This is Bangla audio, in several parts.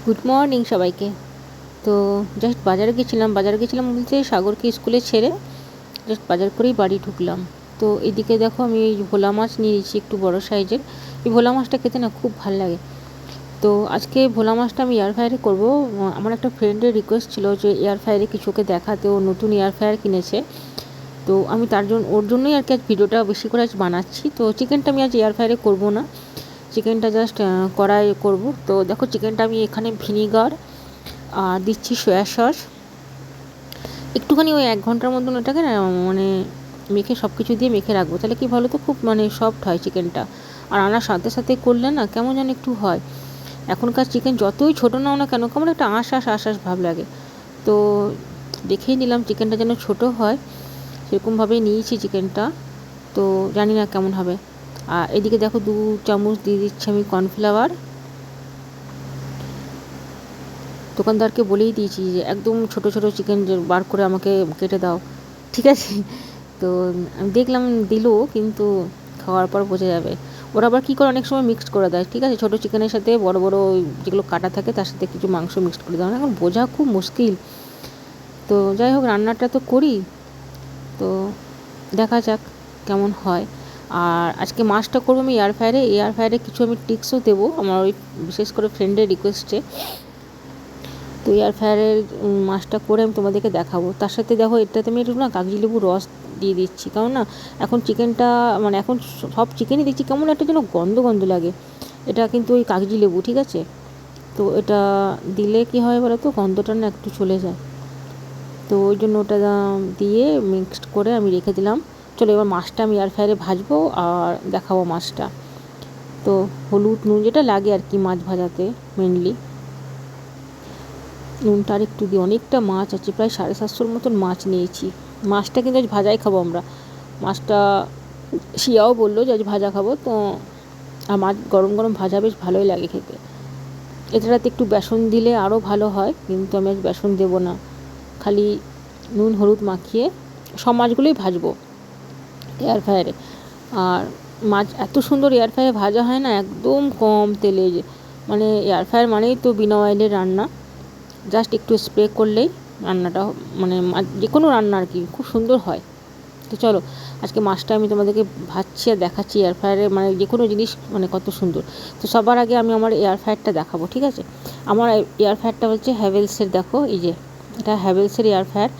গুড মর্নিং সবাইকে। তো জাস্ট বাজারে গেছিলাম বলতে সাগরকে স্কুলে ছেড়ে জাস্ট বাজার করেই বাড়ি ঢুকলাম। তো এদিকে দেখো আমি এই ভোলা মাছ নিয়েছি একটু বড় সাইজের। এই ভোলা মাছটা খেতে না খুব ভালো লাগে। তো আজকে ভোলা মাছটা আমি এয়ার ফ্রায়ারে করবো। আমার একটা ফ্রেন্ডের রিকোয়েস্ট ছিল যে এয়ার ফ্রায়ারে কিছু ওকে দেখাতে, ও নতুন এয়ার ফ্রায়ার কিনেছে। তো আমি ওর জন্যই আর কি আজ ভিডিওটা বেশি করে আজ বানাচ্ছি। তো চিকেনটা আমি আজ এয়ার ফ্রায়ারে করবো না, চিকেনটা জাস্ট কড়াই করব। তো দেখো চিকেনটা আমি এখানে ভিনিগার আর দিচ্ছি সয়া সস, একটুখানি ওই 1 ঘন্টার মতন ওটাকে না মানে মেখে সব কিছু দিয়ে মেখে রাখবো। তাহলে কি ভালো, তো খুব মানে সফট হয় চিকেনটা। আর আনার সাথে সাথে করলে না কেমন যেন একটু হয়। এখনকার চিকেন যতই ছোটো নাও না কেন কেমন একটা আঁশ ভাব লাগে। তো দেখেই নিলাম চিকেনটা যেন ছোট হয়, সেরকমভাবেই নিয়েছি চিকেনটা। তো জানি না কেমন হবে। আর এদিকে দেখো 2 চামচ দিয়ে দিচ্ছি আমি কর্নফ্লাওয়ার। দোকানদারকে বলেই দিয়েছি যে একদম ছোট ছোট চিকেন বার করে আমাকে কেটে দাও, ঠিক আছে। তো আমি দেখলাম দিল, কিন্তু খাওয়ার পর বোঝা যাবে। ওরা আবার কী করে অনেক সময় মিক্সড করে দেয়, ঠিক আছে, ছোটো চিকেনের সাথে বড় বড় যেগুলো কাটা থাকে তার সাথে কিছু মাংস মিক্সড করে দেয়, এখন বোঝা খুব মুশকিল। তো যাই হোক, রান্নাটা তো করি, তো দেখা যাক কেমন হয়। আর আজকে মাছটা করবো আমি এয়ার ফ্রায়ারে কিছু আমি টিপসও দেবো আমার ওই বিশেষ করে ফ্রেন্ডের রিকোয়েস্টে। তো এয়ার ফ্রায়ারের মাছটা করে আমি তোমাদেরকে দেখাবো। তার সাথে দেখো এটাতে আমি একটু না কাগজি লেবু রস দিয়ে দিচ্ছি, কারণ না এখন চিকেনটা মানে এখন সব চিকেনই দেখছি কেমন একটা যেন গন্ধ গন্ধ লাগে। এটা কিন্তু ওই কাগজি লেবু, ঠিক আছে। তো এটা দিলে কি হয় বলো তো, গন্ধটা না একটু চলে যায়। তো ওই জন্য ওটা দিয়ে মিক্সড করে আমি রেখে দিলাম। চলো এবার মাছটা আমি এয়ার ফ্রায়ারে ভাজবো আর দেখাবো মাছটা। তো হলুদ নুন যেটা লাগে আর কি মাছ ভাজাতে মেনলি, নুনটা আর একটু দিই। অনেকটা মাছ আছে, প্রায় 750 মতন মাছ নিয়েছি। মাছটা কিন্তু আজ ভাজাই খাবো আমরা। মাছটা শিয়াও বললো যে আজ ভাজা খাবো। তো আর মাছ গরম গরম ভাজা বেশ ভালোই লাগে খেতে। এটাতে একটু বেসন দিলে আরও ভালো হয়, কিন্তু আমি আজ বেসন দেবো না, খালি নুন হলুদ মাখিয়ে সব মাছগুলোই ভাজবো এয়ার ফ্রায়ারে। আর মাছ এত সুন্দর এয়ার ফ্রায়ারে ভাজা হয় না, একদম কম তেলে। মানে এয়ার ফ্রায়ার মানেই তো বিনা অয়েলের রান্না, জাস্ট একটু স্প্রে করলেই রান্নাটা মানে যে কোনো রান্না আর কি খুব সুন্দর হয়। তো চলো আজকে মাছটা আমি তোমাদেরকে ভাজছি আর দেখাচ্ছি এয়ার ফ্রায়ারে, মানে যে কোনো জিনিস মানে কত সুন্দর। তো সবার আগে আমি আমার এয়ার ফ্রায়ারটা দেখাবো, ঠিক আছে। আমার এয়ার ফ্রায়ারটা হচ্ছে হ্যাভেলসের, দেখো এই যে এটা হ্যাভেলসের এয়ার ফ্রায়ার।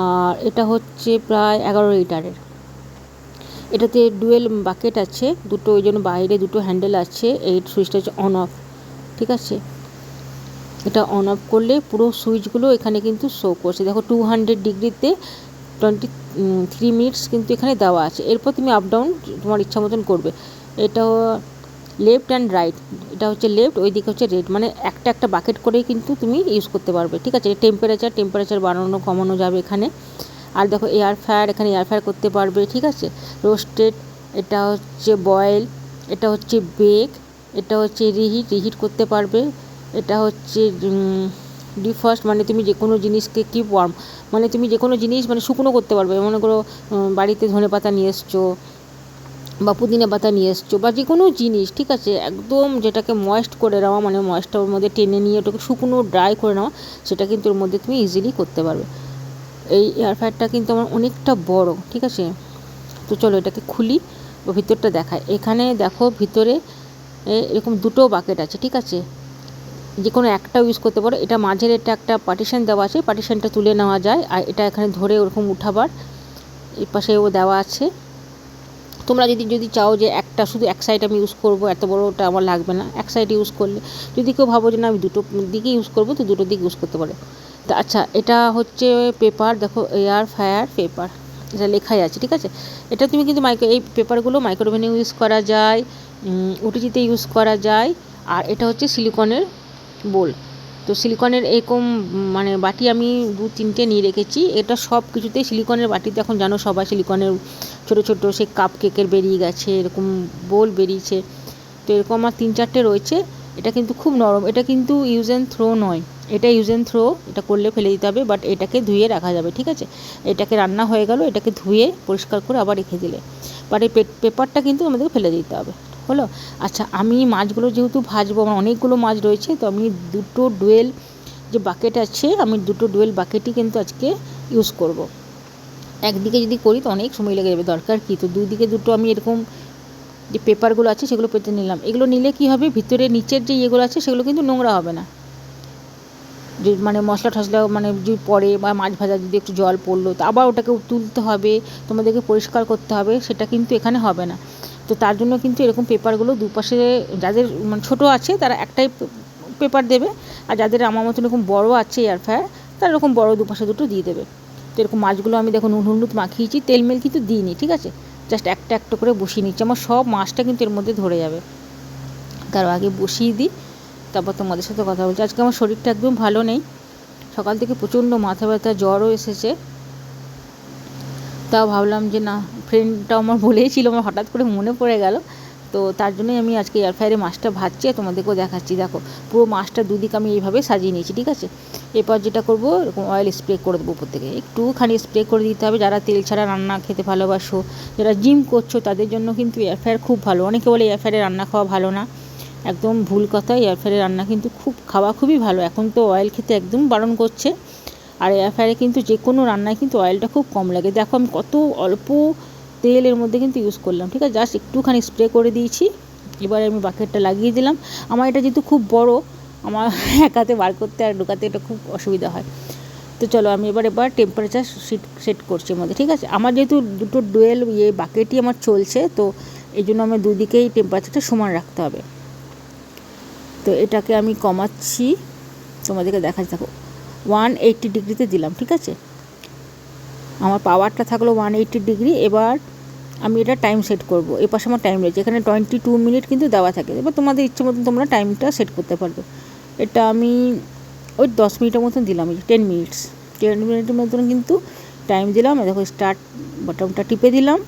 আর এটা হচ্ছে প্রায় 11 লিটারের। এটাতে ডুয়েল বাকেট আছে দুটো, ওই জন্য বাইরে দুটো হ্যান্ডেল আছে। এই সুইচটা হচ্ছে অন অফ, ঠিক আছে। এটা অন অফ করলে পুরো সুইচগুলো এখানে কিন্তু শো করছে। দেখো 200 ডিগ্রিতে 23 মিনিটস কিন্তু এখানে দেওয়া আছে। এরপর তুমি আপ ডাউন তোমার ইচ্ছা মতন করবে। এটা লেফট অ্যান্ড রাইট, এটা হচ্ছে লেফট, ওই দিকে হচ্ছে রেড, মানে একটা একটা বাকেট করেই কিন্তু তুমি ইউজ করতে পারবে, ঠিক আছে। টেম্পারেচার বাড়ানো কমানো যাবে এখানে। আর দেখো এয়ার ফ্রায়ার, এখানে এয়ার ফ্রায়ার করতে পারবে, ঠিক আছে। রোস্টেড, এটা হচ্ছে বয়েল, এটা হচ্ছে বেক, এটা হচ্ছে রিহিট করতে পারবে। এটা হচ্ছে ডিফ্রস্ট, মানে তুমি যে কোনো জিনিসকে কি ওয়ার্ম, মানে তুমি যে কোনো জিনিস মানে শুকনো করতে পারবে। মনে করো বাড়িতে ধনে পাতা নিয়ে এসছো বা পুদিনা পাতা নিয়ে এসছো বা যে কোনো জিনিস, ঠিক আছে, একদম যেটাকে ময়েস্ট করে নেওয়া, মানে ময়েস্টটা ওর মধ্যে টেনে নিয়ে ওটাকে শুকনো ড্রাই করে নেওয়া, সেটা কিন্তু ওর মধ্যে তুমি ইজিলি করতে পারবে। এই এয়ার ফ্রায়ারটা কিন্তু আমার অনেকটা বড়, ঠিক আছে। তো চলো এটাকে খুলি ও ভিতরটা দেখায়। এখানে দেখো ভিতরে এরকম দুটো বাকেট আছে, ঠিক আছে, যে কোনো একটা ইউজ করতে পারো। এটা মাঝের এটা একটা পার্টিশন দেওয়া আছে, পার্টিশনটা তুলে নেওয়া যায়। আর এটা এখানে ধরে ওরকম উঠাবার এই পাশেও দেওয়া আছে। তোমরা যদি চাও যে একটা শুধু এক সাইড আমি ইউজ করবো, এত বড়োটা আমার লাগবে না, এক সাইড ইউজ করলে, যদি কেউ ভাবো যে না আমি দুটো দিকে ইউজ করবো, তো দুটো দিক ইউজ করতে পারো। তো আচ্ছা, এটা হচ্ছে পেপার, দেখো এয়ার ফ্রায়ার পেপার, এটা লেখাই আছে, ঠিক আছে। এটা তুমি কিন্তু এই পেপারগুলো মাইক্রোওভেনে ইউজ করা যায়, ওটিজিতে ইউজ করা যায়। আর এটা হচ্ছে সিলিকনের বোল। তো সিলিকনের এরকম মানে বাটি আমি 2-3টে নিয়ে রেখেছি। এটা সব কিছুতেই সিলিকনের বাটিতে এখন জানো সবাই সিলিকনের ছোটো ছোটো সে কাপ কেকের বেরিয়ে গেছে, এরকম বোল বেরিয়েছে। তো এরকম আমার 3-4টে রয়েছে। এটা কিন্তু খুব নরম, এটা কিন্তু ইউজ অ্যান্ড থ্রো নয়, এটা ইউজ অ্যান্ড থ্রো, এটা করলে ফেলে দিতে হবে, বাট এটাকে ধুয়ে রাখা যাবে, ঠিক আছে। এটাকে রান্না হয়ে গেল, এটাকে ধুয়ে পরিষ্কার করে আবার রেখে দিলে, বাট এই পেপারটা কিন্তু আমাদেরকে ফেলে দিতে হবে। হলো। আচ্ছা, আমি মাছগুলো যেহেতু ভাজবো, আমার অনেকগুলো মাছ রয়েছে, তো আমি দুটো ডুয়েল যে বাকেট আছে, আমি দুটো ডুয়েল বাকেটই কিন্তু আজকে ইউজ করব। একদিকে যদি করি তো অনেক সময় লেগে যাবে, দরকার কি, তো দুদিকে দুটো আমি এরকম যে পেপারগুলো আছে সেগুলো পেতে নিলাম। এগুলো নিলে কি হবে, ভিতরে নিচের যে ইয়েগুলো আছে সেগুলো কিন্তু নোংরা হবে না। যে মানে মশলা টশলা মানে যদি পড়ে বা মাছ ভাজা যদি একটু জল পড়লো, তো আবার ওটাকে তুলতে হবে, তোমাদেরকে পরিষ্কার করতে হবে, সেটা কিন্তু এখানে হবে না। তো তার জন্য কিন্তু এরকম পেপারগুলো দুপাশে, যাদের মানে ছোটো আছে তারা একটাই পেপার দেবে, আর যাদের আমার মতন এরকম বড় আছে এয়ার ফ্রায়ার, তারা এরকম বড় দুপাশে দুটো দিয়ে দেবে। তো এরকম মাছগুলো আমি দেখো নুন হলুদ মাখিয়েছি, তেল মেল কিন্তু দিইনি, ঠিক আছে, জাস্ট একটা একটা করে বসিয়ে নিচ্ছি। আমার সব মাছটা কিন্তু এর মধ্যে ধরে যাবে, তার আগে বসিয়ে দিই, তারপর তোমাদের সাথে কথা বলছি। আজকে আমার শরীরটা একদম ভালো নেই, সকাল থেকে প্রচণ্ড মাথা ব্যথা, জ্বরও এসেছে। তাও ভাবলাম যে না, ফ্রেন্ডটা আমার বলেই ছিল, আমার হঠাৎ করে মনে পড়ে গেল, তো তার জন্যই আমি আজকে এয়ার ফ্রায়ারে মাছটা ভাজছি আর তোমাদেরকেও দেখাচ্ছি। দেখো পুরো মাছটা দুদিকে আমি এইভাবে সাজিয়ে নিয়েছি, ঠিক আছে। এরপর যেটা করবো, এরকম অয়েল স্প্রে করে দেবো উপর থেকে, একটুখানি স্প্রে করে দিতে হবে। যারা তেল ছাড়া রান্না খেতে ভালোবাসো, যারা জিম করছো, তাদের জন্য কিন্তু এয়ার ফ্রায়ার খুব ভালো। অনেকে বলে এয়ার ফ্রায়ারে রান্না খাওয়া ভালো না, একদম ভুল কথা। এয়ার ফ্রায়ারে রান্না কিন্তু খাওয়া খুবই ভালো। এখন তো অয়েল খেতে একদম বারণ করছে, আর এয়ার ফ্রায়ারে কিন্তু যে কোনো রান্নায় কিন্তু অয়েলটা খুব কম লাগে। দেখো আমি কত অল্প তেল এর মধ্যে কিন্তু ইউজ করলাম, ঠিক আছে, জাস্ট একটুখানি স্প্রে করে দিয়েছি। এবারে আমি বাকেটটা লাগিয়ে দিলাম। আমার এটা যেহেতু খুব বড়, আমার একাতে বার করতে আর ঢোকাতে এটা খুব অসুবিধা হয়। তো চলো আমি এবার টেম্পারেচার সেট করছি এর মধ্যে, ঠিক আছে। আমার যেহেতু দুটো ডুয়েল বাকেটই আমার চলছে, তো এই জন্য আমার দুদিকেই টেম্পারেচারটা সমান রাখতে হবে। তো এটাকে আমি কমাচ্ছি, তোমাদেরকে দেখাচ্ছি। দেখো 180 ডিগ্রিতে দিলাম, ঠিক আছে, আমার পাওয়ারটা থাকলো 180 ডিগ্রি। এবার আমি এটা টাইম সেট করব। এ পাশে আমার টাইম রয়েছে, এখানে 22 মিনিট কিন্তু দেওয়া থাকে। এবার তোমাদের ইচ্ছে মতন তোমরা টাইমটা সেট করতে পারবে। এটা আমি ওই 10 মিনিটের মতন দিলাম, 10 মিনিটের মতন কিন্তু টাইম দিলাম। দেখো স্টার্ট বাটনটা টিপে দিলাম।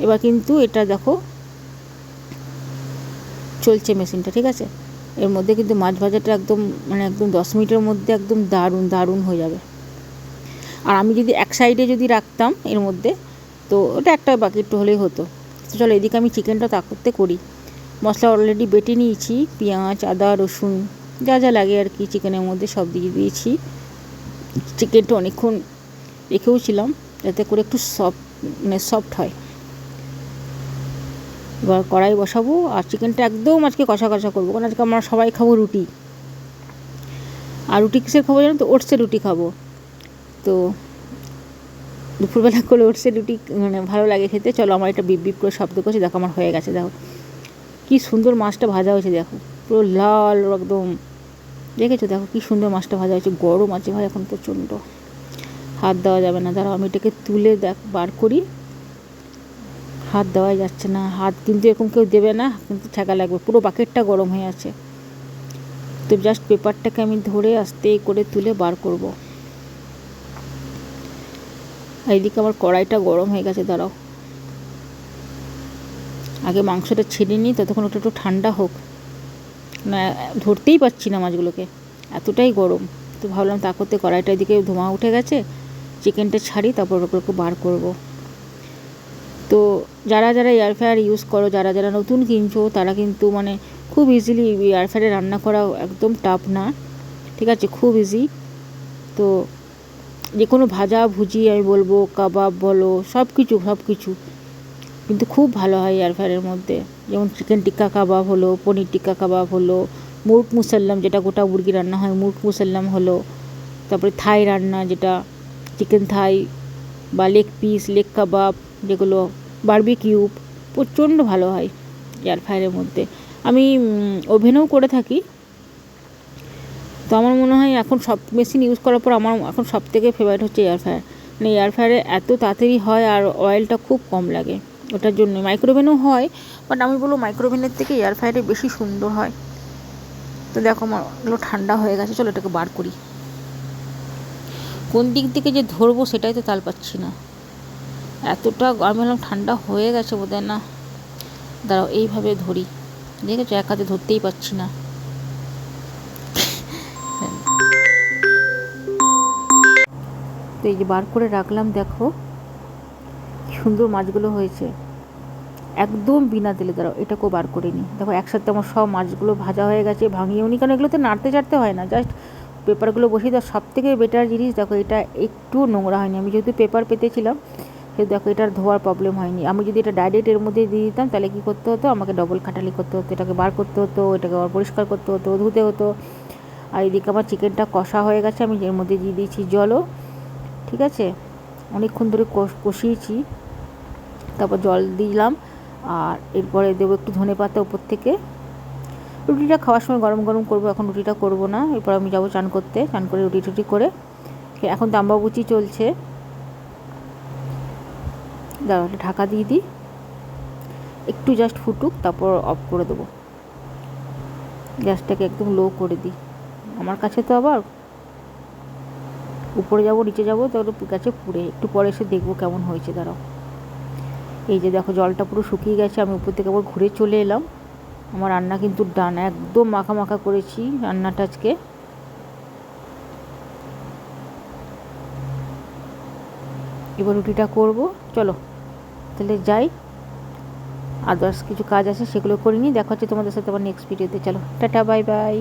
এবার কিন্তু এটা দেখো চলছে মেশিনটা, ঠিক আছে। এর মধ্যে কিন্তু মাছ ভাজাটা একদম মানে একদম 10 মিনিটের মধ্যে একদম দারুণ দারুণ হয়ে যাবে। আর আমি যদি এক সাইডে যদি রাখতাম এর মধ্যে, তো ওটা একটা বাকেট হলেই হতো। তো চলো এদিকে আমি চিকেনটা করতে করি। মশলা অলরেডি বেটে নিয়েছি, পেঁয়াজ আদা রসুন যা যা লাগে আর কি চিকেনের মধ্যে সব দিয়ে দিয়েছি। চিকেনটা অনেকক্ষণ রেখেও ছিলাম যাতে করে একটু সফট হয়। এবার কড়াই বসাবো, আর চিকেনটা একদম আজকে কষা কষা করবো, কারণ আজকে আমরা সবাই খাবো রুটি। আর রুটি কিসের খাবো জানো তো, ওটসের রুটি খাবো। তো দুপুরবেলা করে ওটসের রুটি মানে ভালো লাগে খেতে। চলো আমার এটা বিপ বিপ করে শব্দ করছে, দেখো আমার হয়ে গেছে। দেখো কী সুন্দর মাছটা ভাজা হয়েছে, দেখো পুরো লাল একদম, দেখেছো, দেখো কী সুন্দর মাছটা ভাজা হয়েছে। গরম আছে ভাই এখন প্রচণ্ড, হাত দেওয়া যাবে না। দাঁড়াও আমি এটাকে তুলে বার করি। হাত দেওয়াই যাচ্ছে না, হাত কিন্তু এরকম কেউ দেবে না, কিন্তু ঠেকা লাগবে, পুরো বাকেটটা গরম হয়ে আছে। তো জাস্ট পেপারটাকে আমি ধরে আস্তে করে তুলে বার করব। এইদিকে আমার কড়াইটা গরম হয়ে গেছে, দাঁড়াও আগে মাংসটা ছেড়ে নিই, ততক্ষণ ওটা একটু ঠান্ডা হোক। না ধরতেই পারছি না মাছগুলোকে, এতটাই গরম। তো ভাবলাম তা করতে কড়াইটার দিকে ধোঁয়া উঠে গেছে, চিকেনটা ছাড়ি, তারপর ওগুলোকে বার করব। তো যারা যারা এয়ার ফ্রায়ার ইউজ করো, যারা যারা নতুন কিনছো, তারা কিন্তু মানে খুব ইজিলি এয়ার ফ্রায়ারে রান্না করা একদম টাফ না, ঠিক আছে, খুব ইজি। তো যে কোনো ভাজা ভুজি আমি বলবো, কাবাব বলো, সব কিছু কিন্তু খুব ভালো হয় এয়ার ফ্রায়ারের মধ্যে। যেমন চিকেন টিক্কা কাবাব হলো, পনির টিক্কা কাবাব হলো, মুরগ মুসাল্লাম যেটা গোটা মুরগি রান্না হয়, মুরগ মুসাল্লাম হলো, তারপরে থাই রান্না যেটা চিকেন থাই বা লেগ পিস, লেগ কাবাব যেগুলো, বারবিকিউ প্রচণ্ড ভালো হয় এয়ার ফ্রায়ারের মধ্যে। আমি ওভেনেও করে থাকি। তো আমার মনে হয় এখন সব মেশিন ইউজ করার পর আমার এখন সবথেকে ফেভারিট হচ্ছে এয়ার ফ্রায়ার। মানে এয়ার ফ্রায়ারে এত তাড়াতাড়ি হয় আর অয়েলটা খুব কম লাগে, ওটার জন্য। মাইক্রোওভেনও হয়, বাট আমি বলবো মাইক্রোওভেনের থেকে এয়ার ফ্রায়ারে বেশি সুন্দর হয়। তো দেখো আমার এগুলো ঠান্ডা হয়ে গেছে, চলো এটাকে বার করি। কোন দিক থেকে যে ধরবো সেটাই তো তাল পাচ্ছি না, এতটা আমি বললাম ঠান্ডা হয়ে গেছে বোধহয়। না দাঁড়াও এইভাবে ধরি, দেখেছো এক হাতে ধরতেই পারছি না। তো এই যে বার করে রাখলাম, দেখো সুন্দর মাছগুলো হয়েছে, একদম বিনা তেলে। দাঁড়াও এটাকেও বার করে নিই। দেখো একসাথে আমার সব মাছগুলো ভাজা হয়ে গেছে, ভাঙিয়েও নি, কারণ এগুলোতে নাড়তে চাড়তে হয় না, জাস্ট পেপারগুলো বসিয়ে দাও। সব থেকে বেটার জিনিস দেখো, এটা একটু নোংরা হয়নি। আমি যেহেতু পেপার পেতেছিলাম সেহেতু দেখো এটার ধোয়ার প্রবলেম হয়নি। আমি যদি এটা ডাইরেক্ট এর মধ্যে দিয়ে দিতাম তাহলে কী করতে হতো, আমাকে ডবল খাটালি করতে হতো, এটাকে বার করতে হতো, এটাকে আবার পরিষ্কার করতে হতো, ধুতে হতো। আর এদিকে আমার চিকেনটা কষা হয়ে গেছে, আমি এর মধ্যে দিয়ে দিয়েছি জলও। ঠিক আছে, অনেকক্ষণ ধরে কষিয়েছি, তারপর জল দিলাম। আর এরপরে দেবো একটু ধনেপাতা উপর থেকে। রুটিটা খাওয়ার সময় গরম গরম করবো, এখন রুটিটা করব না। এরপর আমি যাবো চান করতে, চান করে রুটি টুটি করে। এখন তাম্বাবুচি চলছে, দাঁড়াও ঢাকা দিয়ে দিই, একটু জাস্ট ফুটুক, তারপর অফ করে দেবো। গ্যাসটাকে একদম লো করে দিই। আমার কাছে তো আবার উপরে যাব নিচে যাবো, তাহলে গাছে পুড়ে, একটু পরে এসে দেখবো কেমন হয়েছে। দাঁড়াও, এই যে দেখো জলটা পুরো শুকিয়ে গেছে, আমি উপর থেকে আবার ঘুরে চলে এলাম। আমার রান্না কিন্তু ডান, একদম মাখা মাখা করেছি রান্নাটা আজকে। এবার রুটিটা করব, চলো তাহলে যাই। আদার্স কিছু কাজ আছে সেগুলো করে নিই। দেখা হচ্ছে তোমাদের সাথে আবার নেক্সট ভিডিওতে। চলো টাটা, বাই বাই।